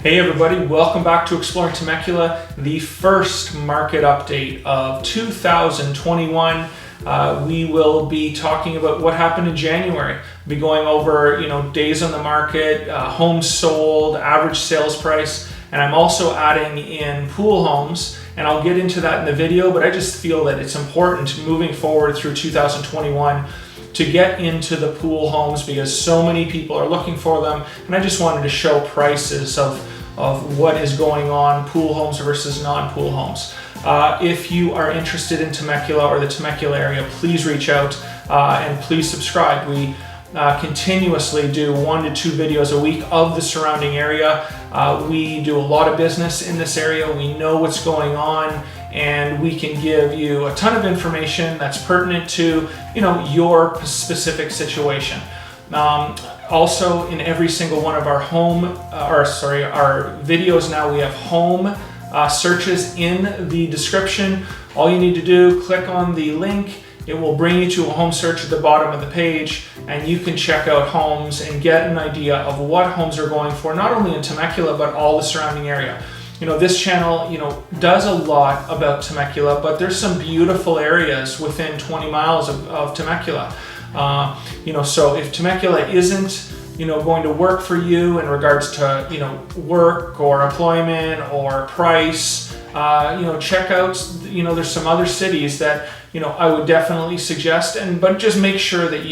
Hey everybody, welcome back to Exploring Temecula, the first market update of 2021. We will be talking about what happened in January. We'll be going over, days on the market, homes sold, average sales price, and I'm also adding in pool homes, and I'll get into that in the video, but I just feel that it's important moving forward through 2021 to get into the pool homes because so many people are looking for them, and I just wanted to show prices of what is going on, pool homes versus non-pool homes. If you are interested in Temecula or the Temecula area, please reach out and please subscribe. We continuously do 1 to 2 videos a week of the surrounding area. We do a lot of business in this area. We know what's going on, and we can give you a ton of information that's pertinent to your specific situation. Also, in every single one of our our videos now, we have home searches in the description. All you need to do, click on the link. It will bring you to a home search at the bottom of the page, and you can check out homes and get an idea of what homes are going for, not only in Temecula, but all the surrounding area. This channel, does a lot about Temecula, but there's some beautiful areas within 20 miles of Temecula. So if Temecula isn't, going to work for you in regards to, work or employment or price, check out, there's some other cities that, I would definitely suggest, but just make sure that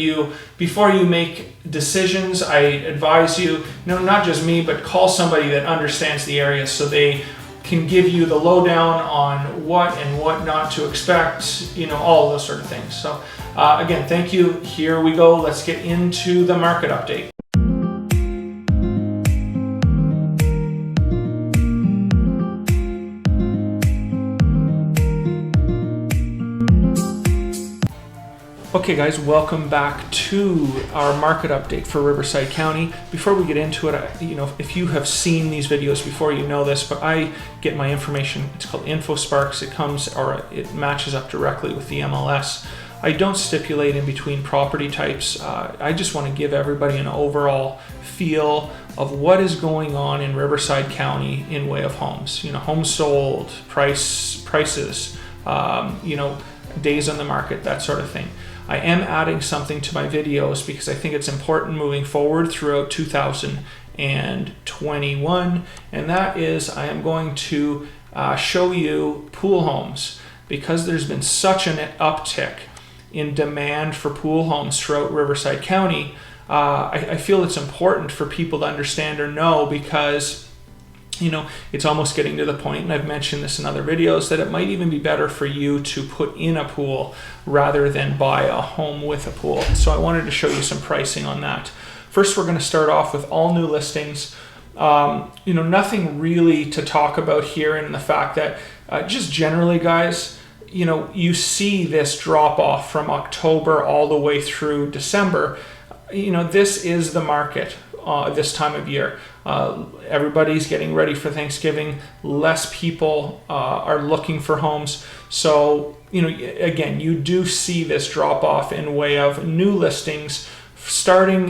before you make decisions, I advise you, not just me, but call somebody that understands the area so they can give you the lowdown on what and what not to expect, all of those sort of things. So again, thank you. Here we go. Let's get into the market update. Okay guys, welcome back to our market update for Riverside County. Before we get into it, if you have seen these videos before, you know this, but I get my information, it's called InfoSparks. It matches up directly with the MLS. I don't stipulate in between property types. I just want to give everybody an overall feel of what is going on in Riverside County in way of homes. Homes sold, prices, days on the market, that sort of thing. I am adding something to my videos because I think it's important moving forward throughout 2021, and that is I am going to show you pool homes because there's been such an uptick in demand for pool homes throughout Riverside County. I feel it's important for people to understand or know because it's almost getting to the point, and I've mentioned this in other videos, that it might even be better for you to put in a pool rather than buy a home with a pool. So I wanted to show you some pricing on that. First, we're going to start off with all new listings. Nothing really to talk about here, in the fact that just generally, guys, you see this drop off from October all the way through December. This is the market this time of year. Everybody's getting ready for Thanksgiving. Less people are looking for homes. So, again, you do see this drop off in way of new listings starting,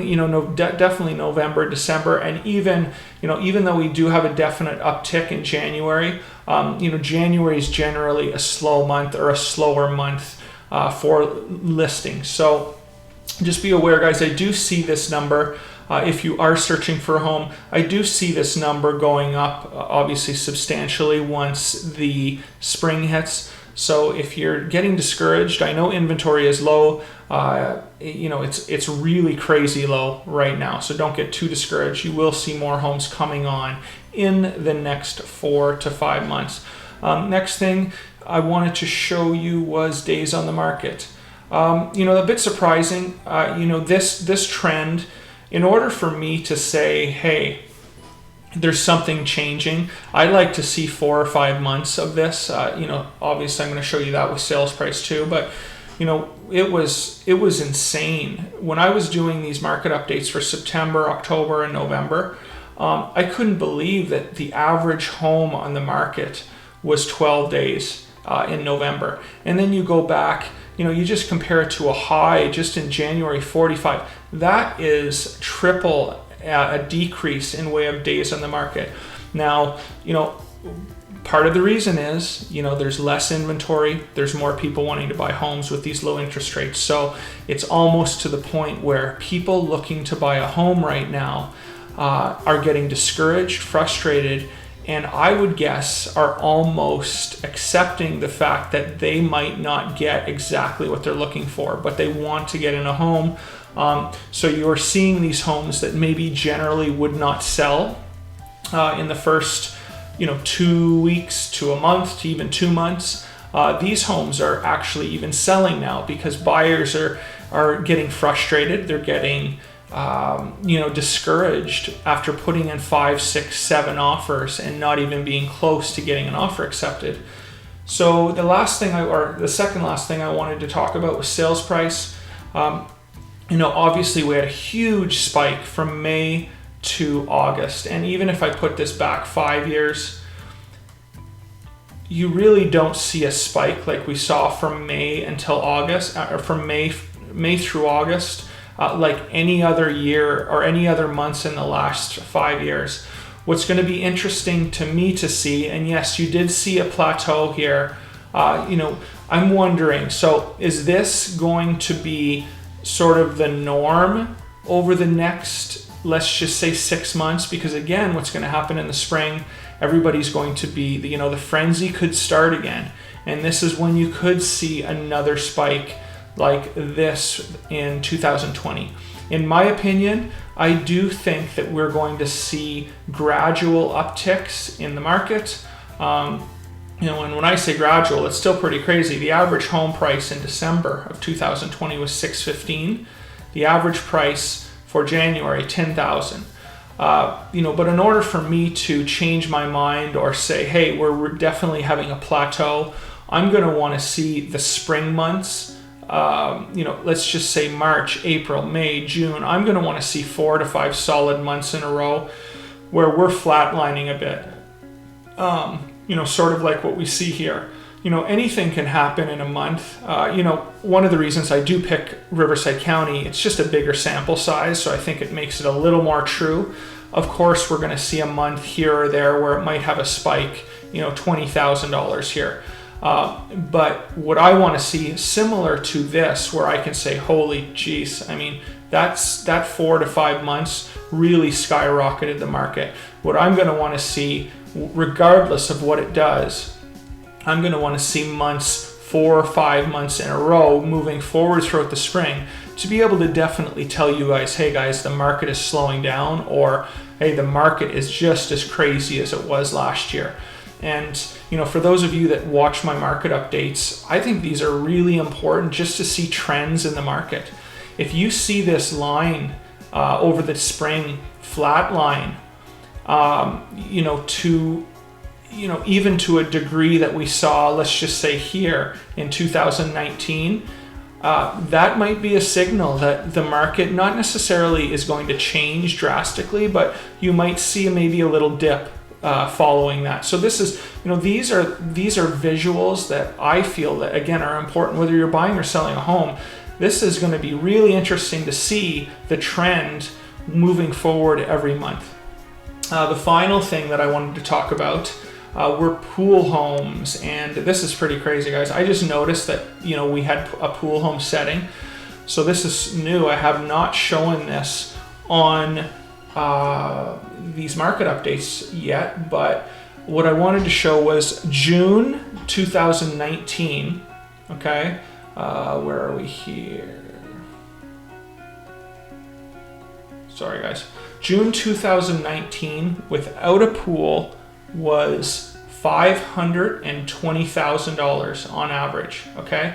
definitely November, December, and even though we do have a definite uptick in January, January is generally a slow month or a slower month for listings. So just be aware, guys, I do see this number. If you are searching for a home, I do see this number going up, obviously substantially once the spring hits. So if you're getting discouraged, I know inventory is low. It's really crazy low right now. So don't get too discouraged. You will see more homes coming on in the next 4 to 5 months. Next thing I wanted to show you was days on the market. A bit surprising. This trend. In order for me to say, hey, there's something changing, I like to see 4 or 5 months of this. Obviously I'm going to show you that with sales price too, but it was insane. When I was doing these market updates for September, October, and November, I couldn't believe that the average home on the market was 12 days in November. And then you go back, you just compare it to a high just in January, 45. That is triple a decrease in way of days on the market. Now, part of the reason is, there's less inventory, there's more people wanting to buy homes with these low interest rates. So it's almost to the point where people looking to buy a home right now are getting discouraged, frustrated, and I would guess are almost accepting the fact that they might not get exactly what they're looking for, but they want to get in a home. So you're seeing these homes that maybe generally would not sell in the first 2 weeks to a month to even 2 months. These homes are actually even selling now because buyers are getting frustrated. They're getting discouraged after putting in 5, 6, 7 offers and not even being close to getting an offer accepted. So the second last thing I wanted to talk about was sales price. Obviously we had a huge spike from May to August, and even if I put this back 5 years, you really don't see a spike like we saw from May until August, or from May through August, like any other year or any other months in the last 5 years. What's going to be interesting to me to see, and yes, you did see a plateau here, I'm wondering, so is this going to be sort of the norm over the next, let's just say 6 months? Because again, what's going to happen in the spring, everybody's going to be, the frenzy could start again. And this is when you could see another spike like this in 2020. In my opinion, I do think that we're going to see gradual upticks in the market. And when I say gradual, it's still pretty crazy. The average home price in December of 2020 was $615. The average price for January, $10,000. But in order for me to change my mind or say, hey, we're definitely having a plateau, I'm going to want to see the spring months. Let's just say March, April, May, June. I'm going to want to see 4 to 5 solid months in a row where we're flatlining a bit. Sort of like what we see here. Anything can happen in a month. One of the reasons I do pick Riverside County, it's just a bigger sample size, so I think it makes it a little more true. Of course, we're going to see a month here or there where it might have a spike, $20,000 here. But what I want to see similar to this, where I can say, holy geez, that 4 to 5 months really skyrocketed the market. What I'm going to want to see, regardless of what it does, I'm going to want to see months, 4 or 5 months in a row moving forward throughout the spring to be able to definitely tell you guys, hey guys, the market is slowing down, or hey, the market is just as crazy as it was last year. And for those of you that watch my market updates, I think these are really important just to see trends in the market. If you see this line over the spring flat line, even to a degree that we saw, let's just say here in 2019, that might be a signal that the market not necessarily is going to change drastically, but you might see maybe a little dip following that. So this is, these are visuals that I feel that again are important whether you're buying or selling a home. This is going to be really interesting to see the trend moving forward every month. The final thing that I wanted to talk about were pool homes, and this is pretty crazy, guys. I just noticed that we had a pool home setting, so this is new. I have not shown this on these market updates yet, but what I wanted to show was June 2019. Okay, where are we here? Sorry guys. June 2019 without a pool was $520,000 on average. Okay,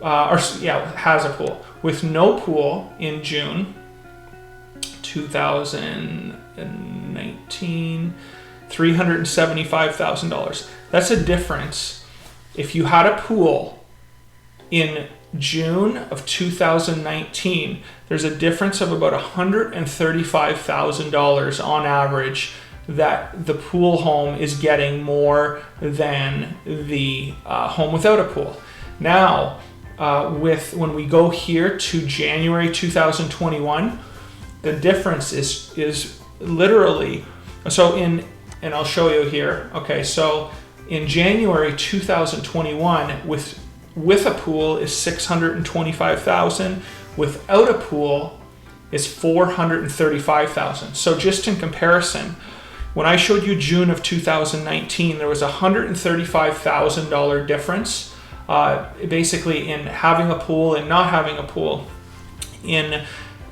has a pool. With no pool in June 2019, $375,000. That's a difference. If you had a pool in June of 2019, there's a difference of about $135,000 on average that the pool home is getting more than the home without a pool. Now, when we go here to January 2021, the difference is literally, so in and I'll show you here. Okay, so in January 2021, with a pool is $625,000. Without a pool is $435,000. So just in comparison, when I showed you June of 2019, there was a $135,000 difference, basically in having a pool and not having a pool. In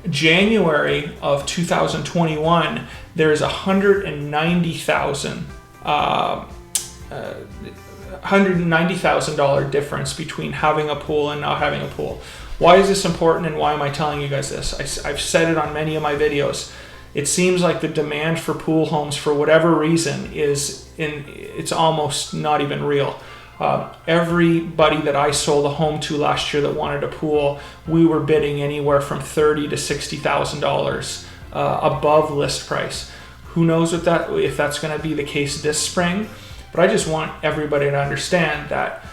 January of 2021, there is $190,000 difference between having a pool and not having a pool. Why is this important, and why am I telling you guys this? I've said it on many of my videos. It seems like the demand for pool homes, for whatever reason, it's almost not even real. Everybody that I sold a home to last year that wanted a pool, we were bidding anywhere from $30,000 to $60,000 above list price. Who knows if that's going to be the case this spring? But I just want everybody to understand that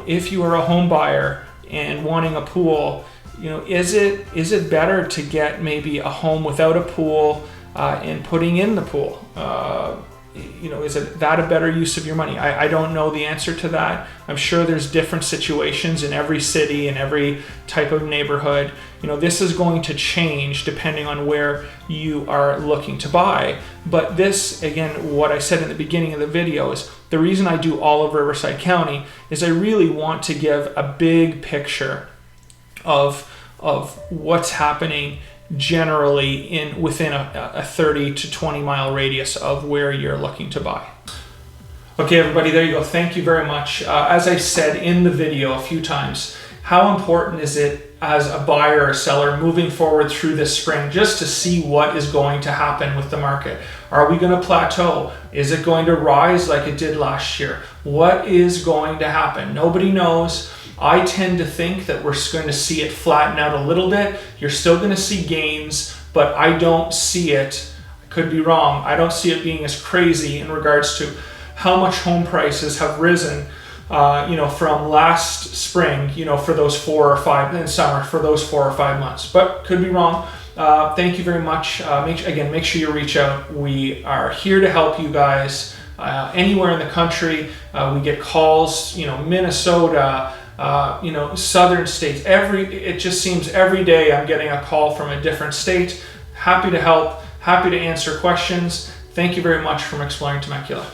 if you are a home buyer and wanting a pool, is it better to get maybe a home without a pool and putting in the pool? Is it that a better use of your money? I don't know the answer to that. I'm sure there's different situations in every city and every type of neighborhood. This is going to change depending on where you are looking to buy. But this, again, what I said in the beginning of the video is the reason I do all of Riverside County is I really want to give a big picture of what's happening generally within a 30 to 20 mile radius of where you're looking to buy. Okay, everybody, there you go. Thank you very much. As I said in the video a few times, how important is it as a buyer or seller moving forward through this spring just to see what is going to happen with the market? Are we going to plateau? Is it going to rise like it did last year? What is going to happen? Nobody knows. I tend to think that we're going to see it flatten out a little bit. You're still going to see gains, but I don't see it, I could be wrong, I don't see it being as crazy in regards to how much home prices have risen from last spring, for those 4 or 5, in summer, for those 4 or 5 months, but could be wrong. Thank you very much. Make sure you reach out. We are here to help you guys anywhere in the country. We get calls, Minnesota, southern states. It just seems every day I'm getting a call from a different state. Happy to help, happy to answer questions. Thank you very much from Exploring Temecula.